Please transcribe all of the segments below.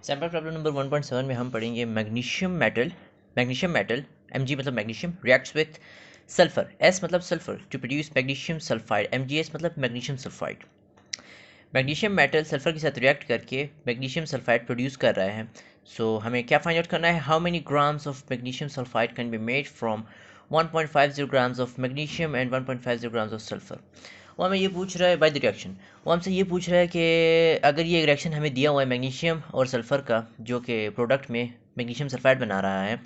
Sample problem number 1.7 में हम पढ़ेंगे मैग्नीशियम मेटल Mg मतलब magnesium reacts with sulphur, S मतलब sulphur to produce magnesium sulphide, MgS मतलब magnesium sulphide. Magnesium metal sulphur के साथ रिएक्ट करके मैग्नीशियम सल्फाइड प्रोड्यूस कर रहा है। सो हमें क्या फाइंड आउट करना है, how many grams of magnesium sulphide can be made from 1.50 grams of magnesium and 1.50 grams of sulphur. वो हमें ये पूछ रहा है बाय द रिएक्शन, वो हमसे ये पूछ रहा है कि अगर ये रिएक्शन हमें दिया हुआ है मैग्नीशियम और सल्फ़र का, जो कि प्रोडक्ट में मैग्नीशियम सल्फाइड बना रहा है,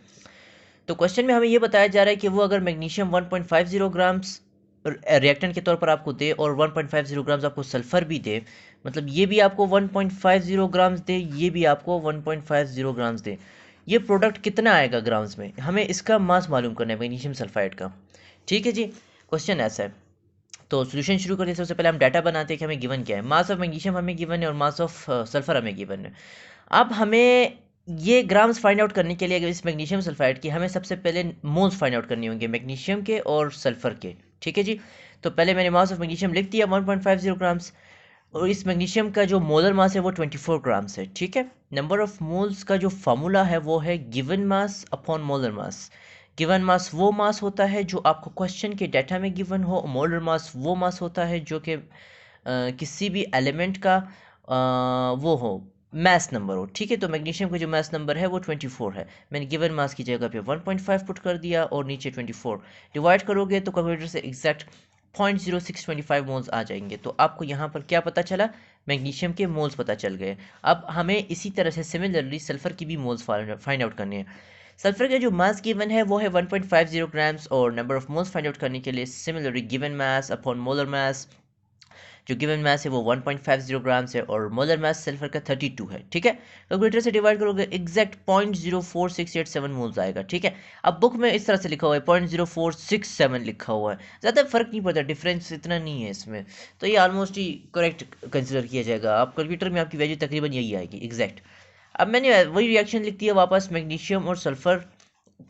तो क्वेश्चन में हमें ये बताया जा रहा है कि वो अगर मैग्नीशियम 1.50 ग्राम्स रिएक्टेंट के तौर पर आपको दे और 1.50 ग्राम्स आपको सल्फ़र भी दे, मतलब ये भी आपको 1.50 ग्राम्स दे, ये भी आपको 1.50 ग्राम्स दे, ये प्रोडक्ट कितना आएगा ग्राम्स में, हमें इसका मास मालूम करना है मैग्नीशियम सल्फाइड का। ठीक है जी, क्वेश्चन ऐसा है। तो सॉल्यूशन शुरू करते हैं। सबसे पहले हम डाटा बनाते हैं कि हमें गिवन क्या है। मास ऑफ मैग्नीशियम हमें गिवन है और मास ऑफ सल्फर हमें गिवन है। अब हमें ये ग्राम्स फाइंड आउट करने के लिए अगर इस मैग्नीशियम सल्फाइड की, हमें सबसे पहले मोल्स फाइंड आउट करने होंगे मैग्नीशियम के और सल्फर के। ठीक है जी, तो पहले मैंने मास ऑफ मैग्नीशियम लिख दिया 1.50 ग्राम्स, और इस मैग्नीशियम का जो मोलर मास है वो 24 ग्राम्स है। ठीक है, नंबर ऑफ मोल्स का जो फार्मूला है वो है given mass upon molar mass. Given mass वो मास होता है जो आपको क्वेश्चन के डाटा में गिवन हो, मोलर मास वो मास होता है जो कि किसी भी एलिमेंट का वो हो, मास नंबर हो। ठीक है, तो मैग्नीशियम का जो मास नंबर है वो 24 है। मैंने गिवन मास की जगह पे 1.5 पुट कर दिया और नीचे 24 डिवाइड करोगे तो कैलकुलेटर से एग्जैक्ट 0.0625 मोल्स आ जाएंगे। तो आपको यहाँ पर क्या पता चला, मैग्नीशियम के मोल्स पता चल गए। अब हमें इसी तरह से सिमिलरली सल्फर की भी मोल्स फाइंड आउट करने हैं। सल्फर का जो मास गिवन है वो है 1.50 ग्राम्स, और number of moles find out करने के लिए similarly given mass upon molar mass, जो गिवन मास है वो 1.50 ग्राम्स है और मोलर मास सल्फर का 32 है। ठीक है, कैलकुलेटर से डिवाइड करोगे एग्जैक्ट 0.04687 मोल्स आएगा। ठीक है, अब बुक में इस तरह से लिखा हुआ है 0.0467 लिखा हुआ है, ज़्यादा फर्क नहीं पड़ता, डिफरेंस इतना नहीं है इसमें, तो ये ऑलमोस्ट ही करेक्ट कंसिडर किया जाएगा। आप कैलकुलेटर में आपकी वैल्यू तकरीबन यही आएगी एग्जैक्ट। अब मैंने वही रिएक्शन लिख दिया वापस, मैग्नीशियम और सल्फर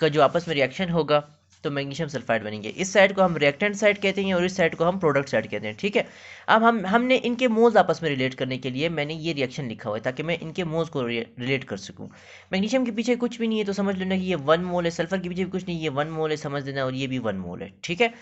का जो आपस में रिएक्शन होगा तो मैग्नीशियम सल्फाइड बनेंगे। इस साइड को हम रिएक्टेंट साइड कहते हैं और इस साइड को हम प्रोडक्ट साइड कहते हैं। ठीक है, अब हमने इनके मोल्स आपस में रिलेट करने के लिए मैंने ये रिएक्शन लिखा हुआ है ताकि मैं इनके मोल्स को रिलेट कर सकूं। मैग्नीशियम के पीछे कुछ भी नहीं है तो समझ लेना कि ये 1 मोल है, सल्फर के पीछे भी कुछ नहीं, ये 1 मोल है समझ लेना, और ये भी 1 मोल है। ठीक है,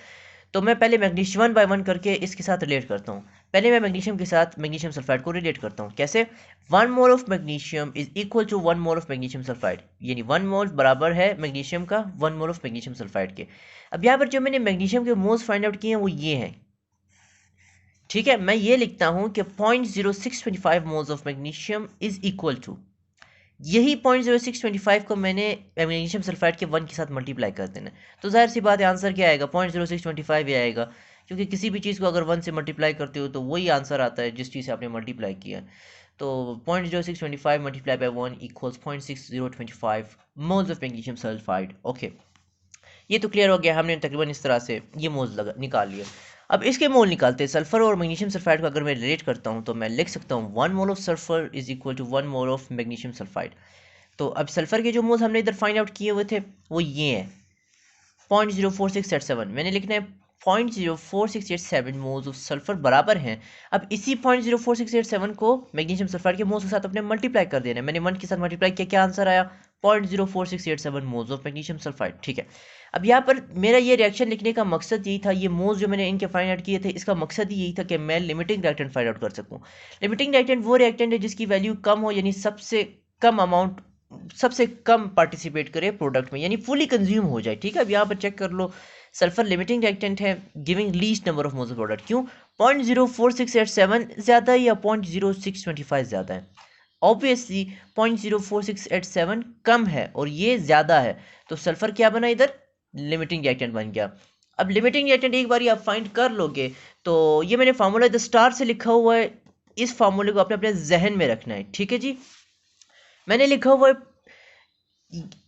तो मैं पहले मैग्नीशियम 1 बाय 1 करके इसके साथ रिलेट करता हूँ। पहले मैं मैग्नीशियम के साथ मैग्नीशियम सल्फाइड को रिलेट करता हूँ। कैसे, 1 mole of magnesium is equal to 1 mole of magnesium sulphide, यानी 1 मोल बराबर है मैग्नीशियम का 1 मोल ऑफ मैग्नीशियम सल्फाइड के। अब यहाँ पर जो मैंने मैग्नीशियम के मोल्स फाइंड आउट किए हैं वो ये हैं। ठीक है, मैं ये लिखता हूँ कि 0.0625 moles of magnesium is equal to, यही 0.0625 को मैंने मैग्नीशियम सल्फाइड के 1 के साथ मल्टीप्लाई कर देना, तो जाहिर सी बात है आंसर क्या आएगा, 0.0625 ही आएगा, क्योंकि किसी भी चीज़ को अगर 1 से मल्टीप्लाई करते हो तो वही आंसर आता है जिस चीज़ से आपने मल्टीप्लाई किया। तो 0.0625 multiply by 1 equals 0.6025 moles of magnesium sulphide. Okay, ये तो क्लियर हो गया, हमने तकरीबन इस तरह से ये मोल्स निकाल लिए। अब इसके मोल निकालते हैं। सल्फर और मैग्नीशियम सल्फाइड को अगर मैं रिलेट करता हूँ तो मैं लिख सकता हूँ 1 mole of sulphur is equal to 1 mole of magnesium sulphide. तो अब सल्फर के जो मोल्स हमने इधर फाइंड आउट किए हुए थे वो ये हैं 0.04687, मैंने लिखना है 0.04687 मोल्स ऑफ सल्फर बराबर हैं। अब इसी 0.04687 को मैग्नीशियम सल्फाइड के मोल्स के साथ अपने मल्टीप्लाई कर देना है। मैंने 1 के साथ मल्टीप्लाई किया, क्या आंसर आया, 0.04687 मोल्स ऑफ मैग्नीशियम सल्फाइड। ठीक है, अब यहाँ पर मेरा ये रिएक्शन लिखने का मकसद यही था, ये मोल्स जो मैंने इनके फाइंड आउट किए थे इसका मकसद ही यही था कि मैं लिमिटिंग रिएक्टेंट फाइंड आउट कर सकूँ। लिमिटिंग रिएक्टेंट वो रिएक्टेंट है जिसकी वैल्यू कम हो, यानी सबसे कम अमाउंट, सबसे कम पार्टिसिपेट करे प्रोडक्ट में, यानी फुली कंज्यूम हो जाए। ठीक है, अब यहाँ पर चेक कर लो, सल्फर लिमिटिंग रिएक्टेंट है giving least number of moles of product. क्यों, 0.04687 ज़्यादा है या 0.0625 ज़्यादा है? ऑब्वियसली 0.04687 कम है और ये ज़्यादा है, तो सल्फर क्या बना इधर, लिमिटिंग रिएक्टेंट बन गया। अब लिमिटिंग रिएक्टेंट एक बार आप फाइंड कर लोगे तो ये मैंने फार्मूला इधर स्टार से लिखा हुआ है, इस फार्मूले को अपने अपने जहन में रखना है। ठीक है जी, मैंने लिखा हुआ है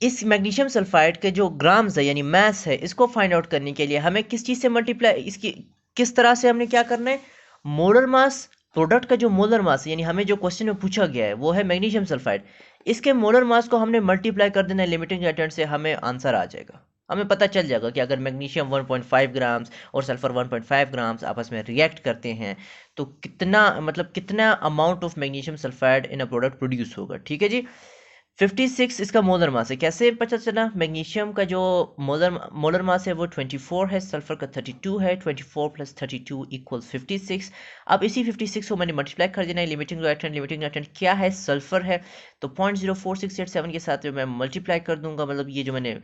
इस मैग्नीशियम सल्फाइड के जो ग्राम्स है यानी मास है, इसको फाइंड आउट करने के लिए हमें किस चीज़ से मल्टीप्लाई, इसकी किस तरह से हमने क्या करना है, मोलर मास, प्रोडक्ट का जो मोलर मास है, यानी हमें जो क्वेश्चन में पूछा गया है वो है मैग्नीशियम सल्फाइड, इसके मोलर मास को हमने मल्टीप्लाई कर देना है लिमिटिंग रिएक्टेंट से, हमें आंसर आ जाएगा। हमें पता चल जाएगा कि अगर मैग्नीशियम 1.5 ग्राम्स और सल्फर 1.5 ग्राम्स आपस में रिएक्ट करते हैं तो कितना मतलब कितना amount of magnesium sulphide in a product produce होगा। ठीक है जी। 56 इसका मोलर मास है। कैसे पता चला? मैग्नीशियम का जो मोलर मास है वो 24 है, सल्फर का 32 है। 24 प्लस 32 इक्वल्स 56। अब इसी 56 को मैंने मल्टीप्लाई कर देना है। लिमिटिंग रिएक्टेंट क्या है? सल्फर है। तो 0.04687 के साथ मैं मल्टीप्लाई कर दूंगा। मतलब ये जो मैंने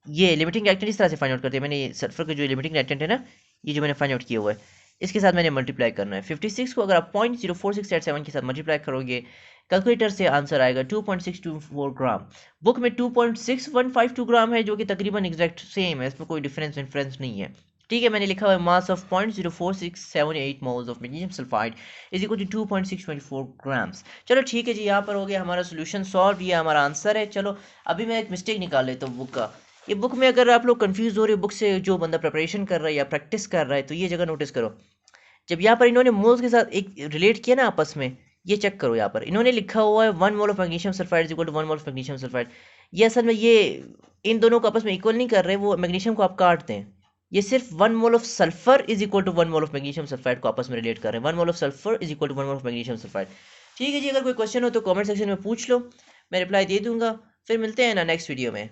ये लिमिटिंग रिएक्टेंट इस तरह से फाइंड आउट करते हैं। मैंने सल्फर का जो लिमिटिंग रिएक्टेंट है ना, ये जो मैंने फाइंड आउट किया हुआ है, इसके साथ मैंने मल्टीप्लाई करना है। 56 को अगर आप 0.04687 के साथ मल्टीप्लाई करोगे, कैलकुलेटर से आंसर आएगा 2.624 ग्राम। बुक में 2.6152 ग्राम है, जो कि तकरीबन एग्जैक्ट सेम है, इसमें कोई डिफरेंस नहीं है। ठीक है, मैंने लिखा हुआ है mass of 0.04678 moles of magnesium sulphide is equal to 2.624 grams. चलो ठीक है जी, यहाँ पर हो गया हमारा सोल्यूशन सॉल्व, ये हमारा आंसर है। चलो अभी मैं एक मिस्टेक निकाल लेता हूँ बुक का। ये बुक में अगर आप लोग कंफ्यूज हो रहे हो बुक से, जो बंदा प्रिपरेशन कर रहा है या प्रैक्टिस कर रहा है, तो ये जगह नोटिस करो। जब यहाँ पर इन्होंने मोल्स के साथ एक रिलेट किया ना आपस में, ये चेक करो। यहाँ पर इन्होंने लिखा हुआ है 1 mole of magnesium sulphide is equal to 1 mole of magnesium sulphide. ये असल में ये इन दोनों को आपस में इक्वल नहीं कर रहे, वो मैग्नीशियम को आप काटते हैं। ये सिर्फ 1 mole of sulphur is equal to 1 mole of magnesium sulphide को आपस में रिलेट कर रहे हैं। 1 mole of sulphur is equal to 1 mole of magnesium sulphide. ठीक है जी, अगर कोई क्वेश्चन हो तो कमेंट सेक्शन में पूछ लो, मैं रिप्लाई दे दूंगा। फिर मिलते हैं ना नेक्स्ट वीडियो में।